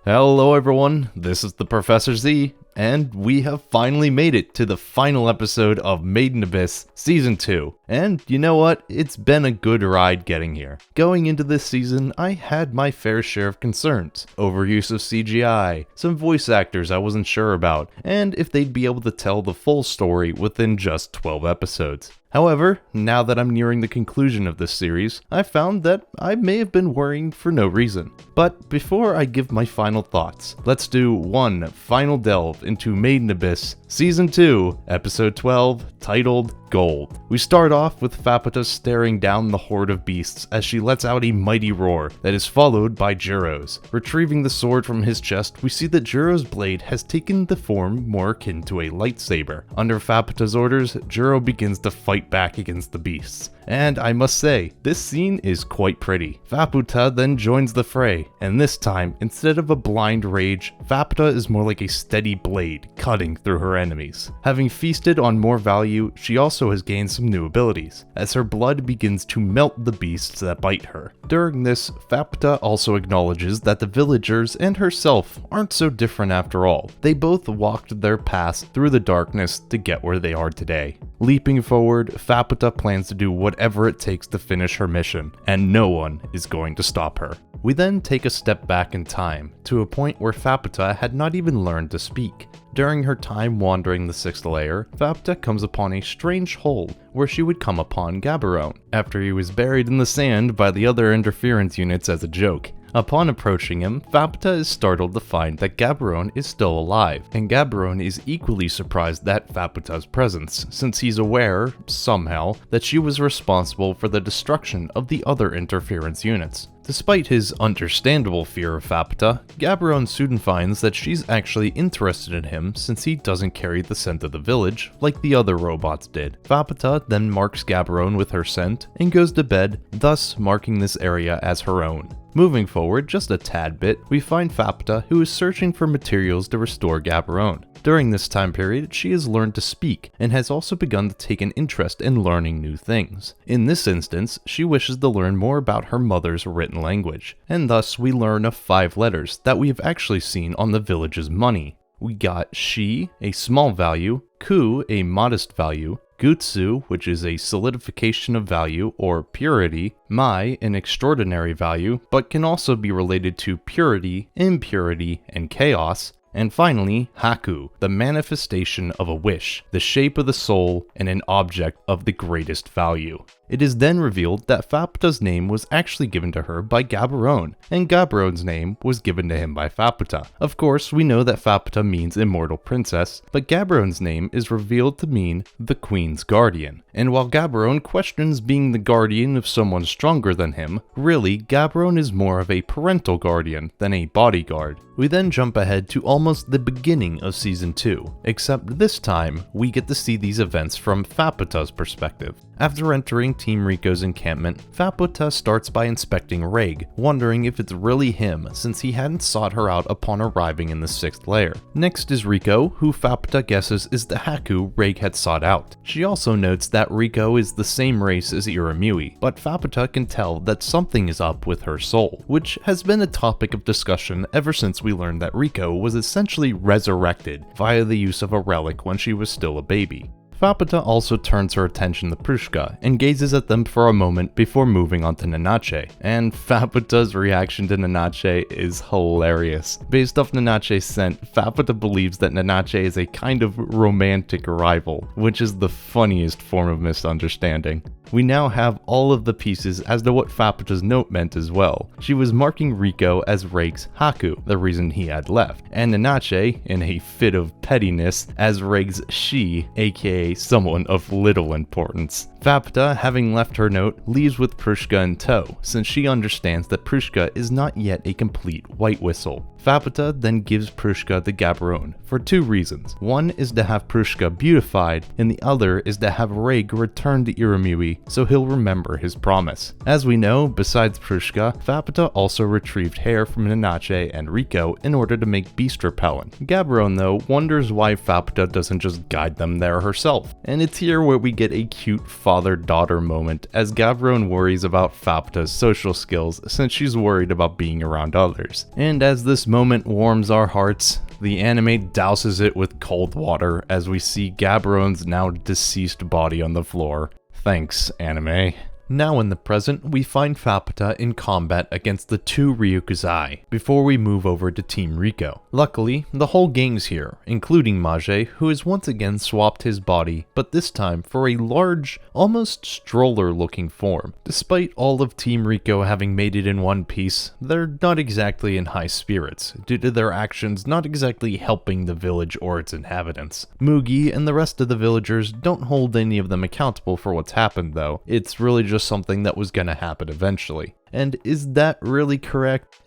Hello everyone, this is the Professor Z, and we have finally made it to the final episode of Made in Abyss Season 2. And you know what? It's been a good ride getting here. Going into this season, I had my fair share of concerns. Overuse of CGI, some voice actors I wasn't sure about, and if they'd be able to tell the full story within just 12 episodes. However, now that I'm nearing the conclusion of this series, I found that I may have been worrying for no reason. But before I give my final thoughts, let's do one final delve into Made in Abyss Season 2, Episode 12, titled Gold. We start off with Faputa staring down the horde of beasts as she lets out a mighty roar that is followed by Jiro's. Retrieving the sword from his chest, we see that Jiro's blade has taken the form more akin to a lightsaber. Under Faputa's orders, Jiro begins to fight back against the beasts. And I must say, this scene is quite pretty. Faputa then joins the fray, and this time, instead of a blind rage, Faputa is more like a steady blade cutting through her enemies. Having feasted on more value, she also has gained some new abilities, as her blood begins to melt the beasts that bite her. During this, Faputa also acknowledges that the villagers and herself aren't so different after all. They both walked their paths through the darkness to get where they are today. Leaping forward, Faputa plans to do whatever it takes to finish her mission, and no one is going to stop her. We then take a step back in time, to a point where Faputa had not even learned to speak. During her time wandering the 6th layer, Faputa comes upon a strange hole where she would come upon Gaborone, after he was buried in the sand by the other interference units as a joke. Upon approaching him, Faputa is startled to find that Gaborone is still alive, and Gaborone is equally surprised at Faputa's presence, since he's aware, somehow, that she was responsible for the destruction of the other interference units. Despite his understandable fear of Faputa, Gaborone soon finds that she's actually interested in him since he doesn't carry the scent of the village like the other robots did. Faputa then marks Gaborone with her scent and goes to bed, thus marking this area as her own. Moving forward just a tad bit, we find Faputa, who is searching for materials to restore Gaborone. During this time period, she has learned to speak and has also begun to take an interest in learning new things. In this instance, she wishes to learn more about her mother's written language, and thus we learn of 5 letters that we have actually seen on the village's money. We got Shi, a small value, Ku, a modest value, Gutsu, which is a solidification of value or purity, Mai, an extraordinary value, but can also be related to purity, impurity, and chaos, and finally, Haku, the manifestation of a wish, the shape of the soul, and an object of the greatest value. It is then revealed that Faputa's name was actually given to her by Gaborone, and Gaborone's name was given to him by Faputa. Of course, we know that Faputa means immortal princess, but Gaborone's name is revealed to mean the Queen's Guardian. And while Gaborone questions being the guardian of someone stronger than him, really, Gaborone is more of a parental guardian than a bodyguard. We then jump ahead to almost the beginning of Season 2, except this time, we get to see these events from Faputa's perspective. After entering Team Riko's encampment, Faputa starts by inspecting Reg, wondering if it's really him since he hadn't sought her out upon arriving in the 6th layer. Next is Riko, who Faputa guesses is the Haku Reg had sought out. She also notes that Riko is the same race as Iramui, but Faputa can tell that something is up with her soul, which has been a topic of discussion ever since we learned that Riko was essentially resurrected via the use of a relic when she was still a baby. Faputa also turns her attention to Prushka and gazes at them for a moment before moving on to Nanache, and Faputa's reaction to Nanache is hilarious. Based off Nanache's scent, Faputa believes that Nanache is a kind of romantic rival, which is the funniest form of misunderstanding. We now have all of the pieces as to what Faputa's note meant as well. She was marking Riko as Reg's Haku, the reason he had left, and Nanache, in a fit of pettiness, as Reg's Shi, aka someone of little importance. Faputa, having left her note, leaves with Prushka in tow, since she understands that Prushka is not yet a complete white whistle. Faputa then gives Prushka the Gaborone for 2 reasons. One is to have Prushka beautified, and the other is to have Reg return to Iramui so he'll remember his promise. As we know, besides Prushka, Faputa also retrieved hair from Nanache and Riko in order to make beast repellent. Gaborone, though, wonders why Faputa doesn't just guide them there herself, and it's here where we get a cute father-daughter moment as Gaborone worries about Faputa's social skills since she's worried about being around others. And as this moment warms our hearts. The anime douses it with cold water as we see Gaburon's now deceased body on the floor. Thanks, anime. Now in the present, we find Faputa in combat against the two Ryukuzai, before we move over to Team Riko. Luckily, the whole gang's here, including Mage, who has once again swapped his body, but this time for a large, almost stroller-looking form. Despite all of Team Riko having made it in one piece, they're not exactly in high spirits, due to their actions not exactly helping the village or its inhabitants. Mugi and the rest of the villagers don't hold any of them accountable for what's happened though. It's really just something that was gonna happen eventually. And is that really correct?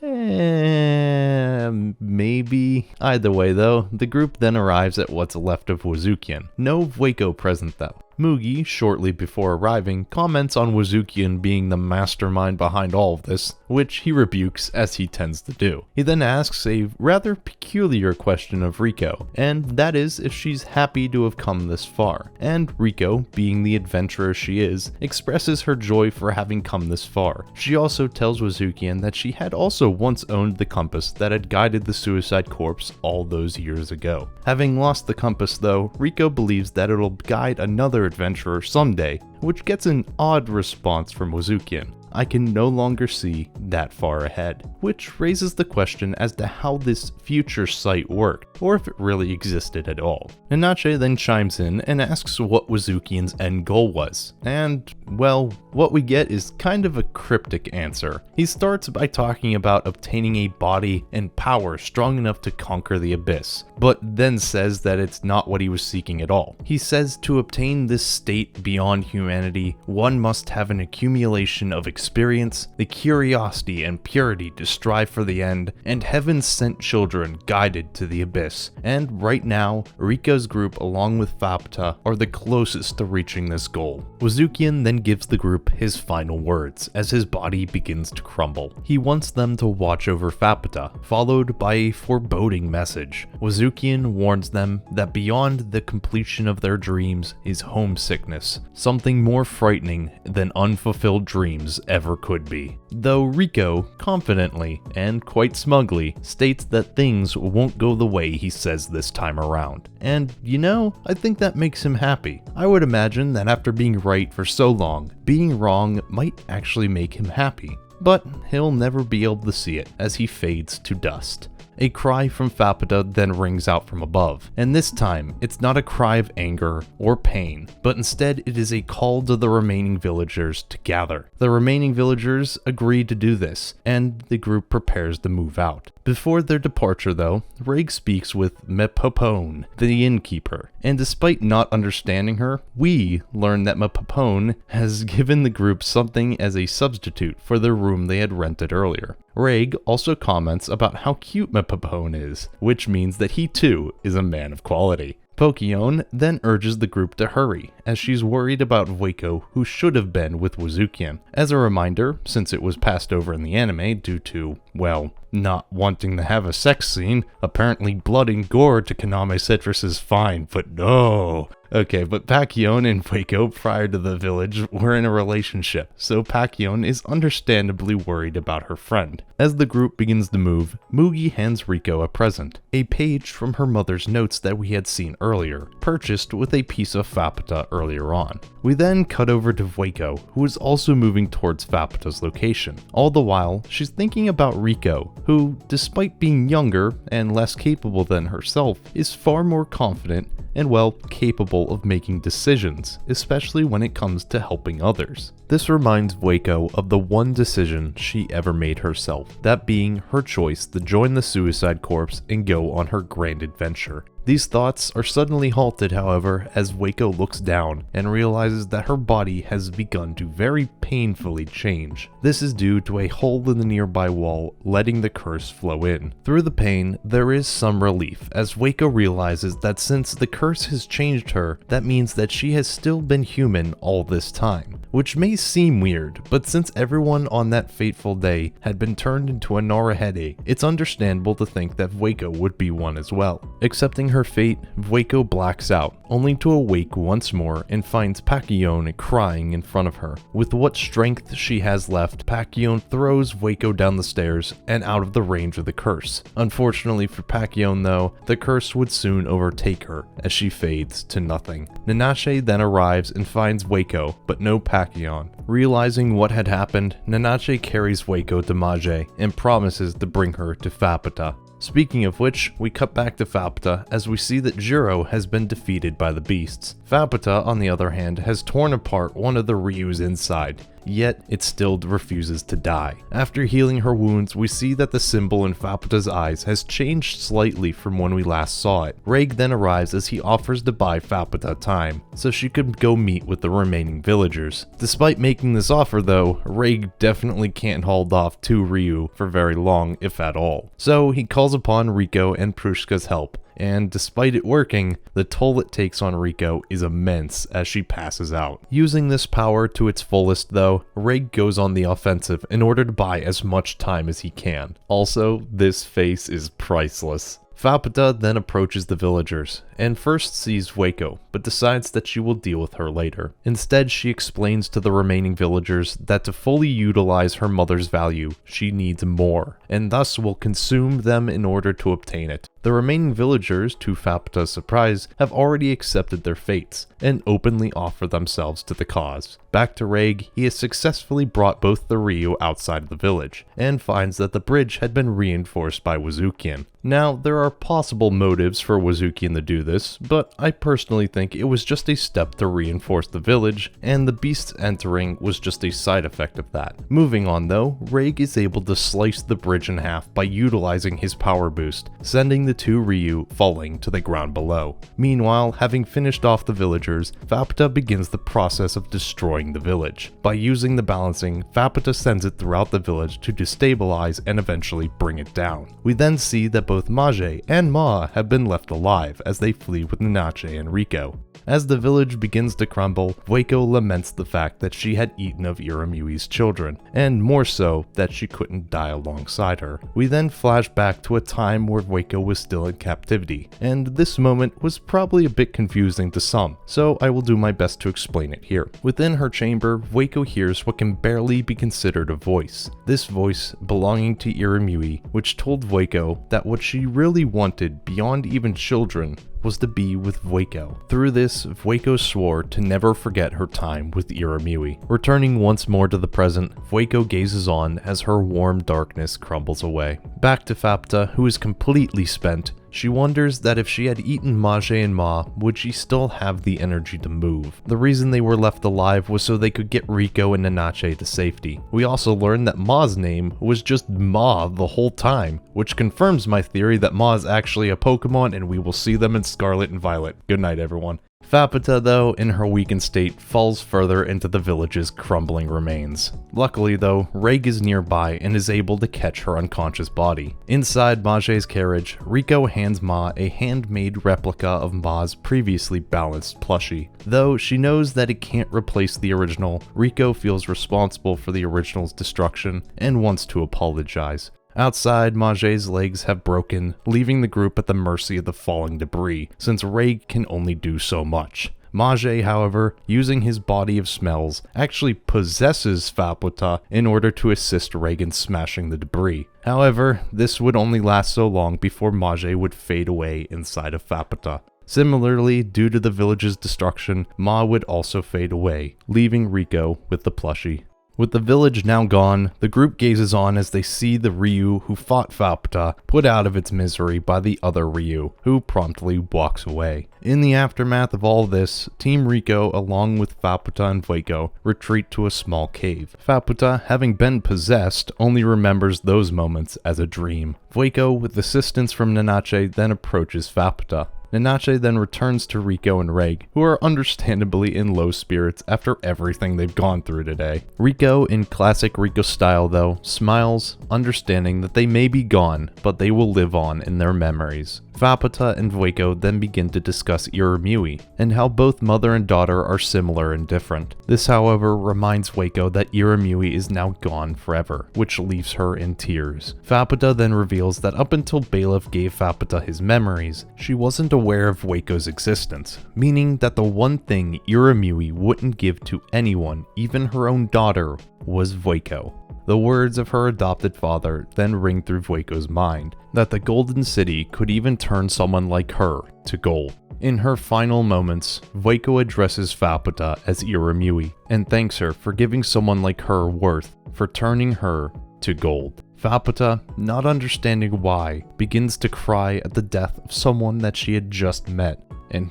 Maybe. Either way though, the group then arrives at what's left of Wazukyan. No Vueko present though. Mugi, shortly before arriving, comments on Wazukyan being the mastermind behind all of this, which he rebukes as he tends to do. He then asks a rather peculiar question of Riko, and that is if she's happy to have come this far. And Riko, being the adventurer she is, expresses her joy for having come this far. She also tells Wazukyan that she had also once owned the compass that had guided the Suicide Corps all those years ago. Having lost the compass though, Riko believes that it'll guide another adventurer someday, which gets an odd response from Wazukyan. I can no longer see that far ahead, which raises the question as to how this future sight worked, or if it really existed at all. Nanache then chimes in and asks what Wazukyan's end goal was, and, well, what we get is kind of a cryptic answer. He starts by talking about obtaining a body and power strong enough to conquer the abyss, but then says that it's not what he was seeking at all. He says to obtain this state beyond humanity, one must have an accumulation of experience, the curiosity and purity to strive for the end, and heaven sent children guided to the abyss. And right now, Riko's group along with Faputa are the closest to reaching this goal. Wazukyan then gives the group his final words as his body begins to crumble. He wants them to watch over Faputa, followed by a foreboding message. Wazukyan warns them that beyond the completion of their dreams is homesickness, something more frightening than unfulfilled dreams ever could be. Though Riko confidently and quite smugly states that things won't go the way he says this time around. And you know, I think that makes him happy. I would imagine that after being right for so long, being wrong might actually make him happy. But he'll never be able to see it as he fades to dust. A cry from Faputa then rings out from above, and this time it's not a cry of anger or pain, but instead it is a call to the remaining villagers to gather. The remaining villagers agree to do this, and the group prepares to move out. Before their departure though, Reg speaks with Mepopone, the innkeeper, and despite not understanding her, we learn that Mepopone has given the group something as a substitute for the room they had rented earlier. Reg also comments about how cute Mepopone is, which means that he too is a man of quality. Pokyon then urges the group to hurry, as she's worried about Vueko, who should have been with Wazukyan. As a reminder, since it was passed over in the anime due to, well, not wanting to have a sex scene, apparently blood and gore to Kaname Citrus is fine, but no. Okay, but Pacquion and Vueko prior to the village were in a relationship, so Pacquion is understandably worried about her friend. As the group begins to move, Mugi hands Riko a present, a page from her mother's notes that we had seen earlier, purchased with a piece of Faputa earlier on. We then cut over to Vueko, who is also moving towards Faputa's location. All the while, she's thinking about Riko, who, despite being younger and less capable than herself, is far more confident and well capable of making decisions, especially when it comes to helping others. This reminds Vueko of the one decision she ever made herself, that being her choice to join the Suicide Corps and go on her grand adventure. These thoughts are suddenly halted, however, as Vueko looks down and realizes that her body has begun to very painfully change. This is due to a hole in the nearby wall letting the curse flow in. Through the pain, there is some relief as Vueko realizes that since the curse curse has changed her, that means that she has still been human all this time. Which may seem weird, but since everyone on that fateful day had been turned into a Narahede, it's understandable to think that Vueko would be one as well. Accepting her fate, Vueko blacks out, only to awake once more and finds Pacquion crying in front of her. With what strength she has left, Pacquion throws Vueko down the stairs and out of the range of the curse. Unfortunately for Pacquion though, the curse would soon overtake her as she fades to nothing. Nanache then arrives and finds Vueko, but no Pacquion. Realizing what had happened, Nanache carries Vueko to Mage and promises to bring her to Faputa. Speaking of which, we cut back to Faputa as we see that Jiro has been defeated by the beasts. Faputa, on the other hand, has torn apart one of the Ryu's inside, yet it still refuses to die. After healing her wounds, we see that the symbol in Faputa's eyes has changed slightly from when we last saw it. Reg then arrives as he offers to buy Faputa time, so she could go meet with the remaining villagers. Despite making this offer though, Reg definitely can't hold off 2 Ryu for very long, if at all. So he calls upon Riko and Prushka's help, and despite it working, the toll it takes on Riko is immense as she passes out. Using this power to its fullest though, Reg goes on the offensive in order to buy as much time as he can. Also, this face is priceless. Faputa then approaches the villagers, and first sees Vueko, but decides that she will deal with her later. Instead, she explains to the remaining villagers that to fully utilize her mother's value, she needs more, and thus will consume them in order to obtain it. The remaining villagers, to Faputa's surprise, have already accepted their fates, and openly offer themselves to the cause. Back to Reg, he has successfully brought both the Ryu outside of the village, and finds that the bridge had been reinforced by Wazukyan. Now, there are possible motives for Wazukyan to do this, but I personally think it was just a step to reinforce the village, and the beasts entering was just a side effect of that. Moving on though, Reg is able to slice the bridge in half by utilizing his power boost, sending the 2 Ryu falling to the ground below. Meanwhile, having finished off the villagers, Faputa begins the process of destroying the village. By using the balancing, Faputa sends it throughout the village to destabilize and eventually bring it down. We then see that both Mage and Ma have been left alive as they flee with Nanache and Riko. As the village begins to crumble, Vueko laments the fact that she had eaten of Iramui's children, and more so, that she couldn't die alongside her. We then flash back to a time where Vueko was still in captivity, and this moment was probably a bit confusing to some, so I will do my best to explain it here. Within her chamber, Vueko hears what can barely be considered a voice. This voice belonging to Iramui, which told Vueko that what she really wanted beyond even children was to be with Vueko. Through this, Vueko swore to never forget her time with Iramui. Returning once more to the present, Vueko gazes on as her warm darkness crumbles away. Back to Faputa, who is completely spent, she wonders that if she had eaten Mage and Ma, would she still have the energy to move? The reason they were left alive was so they could get Riko and Nanache to safety. We also learned that Ma's name was just Ma the whole time, which confirms my theory that Ma is actually a Pokemon and we will see them in Scarlet and Violet. Good night, everyone. Faputa, though, in her weakened state, falls further into the village's crumbling remains. Luckily, though, Reg is nearby and is able to catch her unconscious body. Inside Mage's carriage, Riko hands Ma a handmade replica of Ma's previously balanced plushie. Though she knows that it can't replace the original, Riko feels responsible for the original's destruction and wants to apologize. Outside, Mage's legs have broken, leaving the group at the mercy of the falling debris, since Reg can only do so much. Mage, however, using his body of smells, actually possesses Faputa in order to assist Reg in smashing the debris. However, this would only last so long before Mage would fade away inside of Faputa. Similarly, due to the village's destruction, Ma would also fade away, leaving Riko with the plushie. With the village now gone, the group gazes on as they see the Ryu who fought Faputa put out of its misery by the other Ryu, who promptly walks away. In the aftermath of all this, Team Riko, along with Faputa and Vueko, retreat to a small cave. Faputa, having been possessed, only remembers those moments as a dream. Vueko, with assistance from Nanache, then approaches Faputa. Nanache then returns to Riko and Reg, who are understandably in low spirits after everything they've gone through today. Riko, in classic Riko style though, smiles, understanding that they may be gone, but they will live on in their memories. Faputa and Vueko then begin to discuss Irimui, and how both mother and daughter are similar and different. This, however, reminds Vueko that Irimui is now gone forever, which leaves her in tears. Faputa then reveals that up until Bailiff gave Faputa his memories, she wasn't aware of Vueko's existence, meaning that the one thing Irimui wouldn't give to anyone, even her own daughter, was Vueko. The words of her adopted father then ring through Vueko's mind, that the Golden City could even turn someone like her to gold. In her final moments, Vueko addresses Faputa as Irimui, and thanks her for giving someone like her worth, for turning her to gold. Faputa, not understanding why, begins to cry at the death of someone that she had just met. And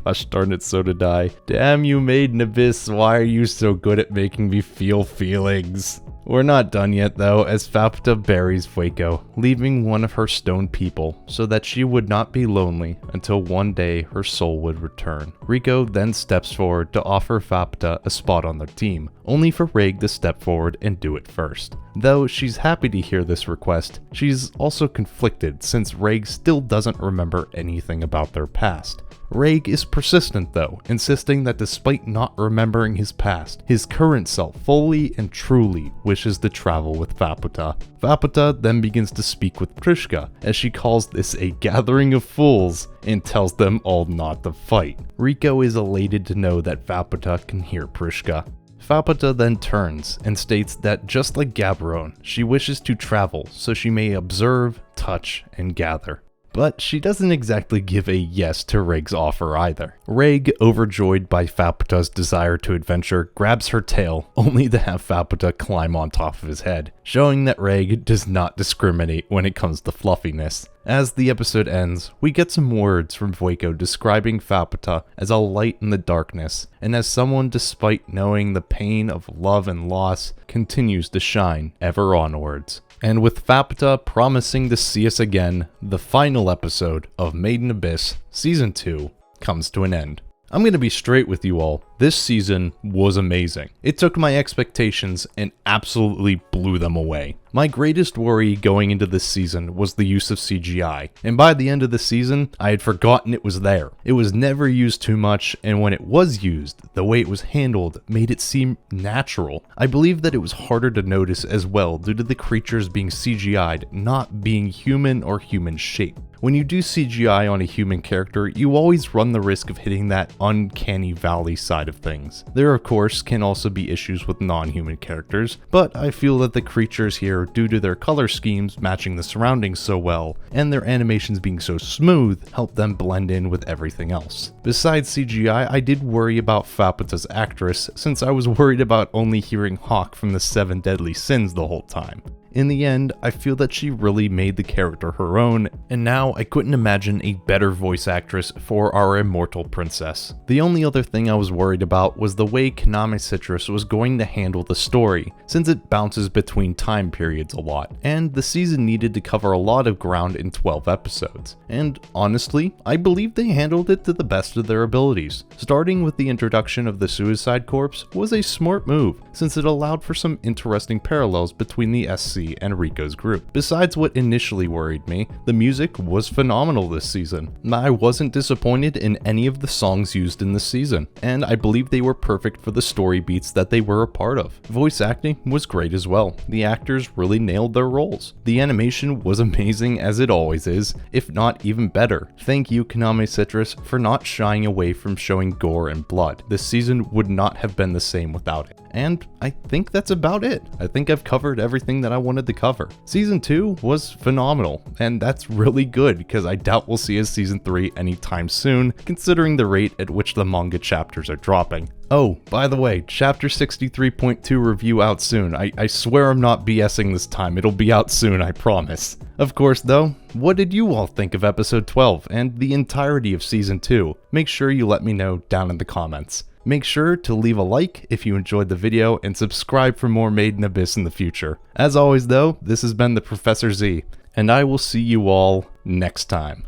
gosh darn it, so did I. Damn you, Maiden Abyss, why are you so good at making me feel feelings? We're not done yet though, as Faputa buries Vueko, leaving one of her stone people, so that she would not be lonely until one day her soul would return. Riko then steps forward to offer Faputa a spot on their team, only for Reg to step forward and do it first. Though she's happy to hear this request, she's also conflicted since Reg still doesn't remember anything about their past. Reg is persistent though, insisting that despite not remembering his past, his current self fully and truly wishes to travel with Faputa. Faputa then begins to speak with Prishka, as she calls this a gathering of fools, and tells them all not to fight. Riko is elated to know that Faputa can hear Prishka. Faputa then turns and states that just like Gaborone, she wishes to travel so she may observe, touch, and gather. But she doesn't exactly give a yes to Reg's offer either. Reg, overjoyed by Faputa's desire to adventure, grabs her tail, only to have Faputa climb on top of his head, showing that Reg does not discriminate when it comes to fluffiness. As the episode ends, we get some words from Vueko describing Faputa as a light in the darkness, and as someone despite knowing the pain of love and loss, continues to shine ever onwards. And with Faputa promising to see us again, the final episode of Maiden Abyss Season 2 comes to an end. I'm gonna be straight with you all, this season was amazing. It took my expectations and absolutely blew them away. My greatest worry going into this season was the use of CGI, and by the end of the season, I had forgotten it was there. It was never used too much, and when it was used, the way it was handled made it seem natural. I believe that it was harder to notice as well due to the creatures being CGI'd not being human or human shaped. When you do CGI on a human character, you always run the risk of hitting that uncanny valley side of things. There of course can also be issues with non-human characters, but I feel that the creatures here, due to their color schemes matching the surroundings so well, and their animations being so smooth, help them blend in with everything else. Besides CGI, I did worry about Faputa's actress, since I was worried about only hearing Hawk from the 7 Deadly Sins the whole time. In the end, I feel that she really made the character her own, and now I couldn't imagine a better voice actress for our immortal princess. The only other thing I was worried about was the way Kaname Citrus was going to handle the story, since it bounces between time periods a lot, and the season needed to cover a lot of ground in 12 episodes. And honestly, I believe they handled it to the best of their abilities. Starting with the introduction of the Suicide Corps was a smart move, since it allowed for some interesting parallels between the SC and Riko's group. Besides what initially worried me, the music was phenomenal this season. I wasn't disappointed in any of the songs used in this season, and I believe they were perfect for the story beats that they were a part of. Voice acting was great as well. The actors really nailed their roles. The animation was amazing as it always is, if not even better. Thank you Kaname Citrus for not shying away from showing gore and blood. This season would not have been the same without it. And I think that's about it. I think I've covered everything that I wanted to cover. Season 2 was phenomenal, and that's really good because I doubt we'll see a Season 3 anytime soon, considering the rate at which the manga chapters are dropping. Oh, by the way, Chapter 63.2 review out soon. I swear I'm not BSing this time, it'll be out soon, I promise. Of course though, what did you all think of Episode 12 and the entirety of Season 2? Make sure you let me know down in the comments. Make sure to leave a like if you enjoyed the video and subscribe for more Maiden Abyss in the future. As always though, this has been the Professor Z, and I will see you all next time.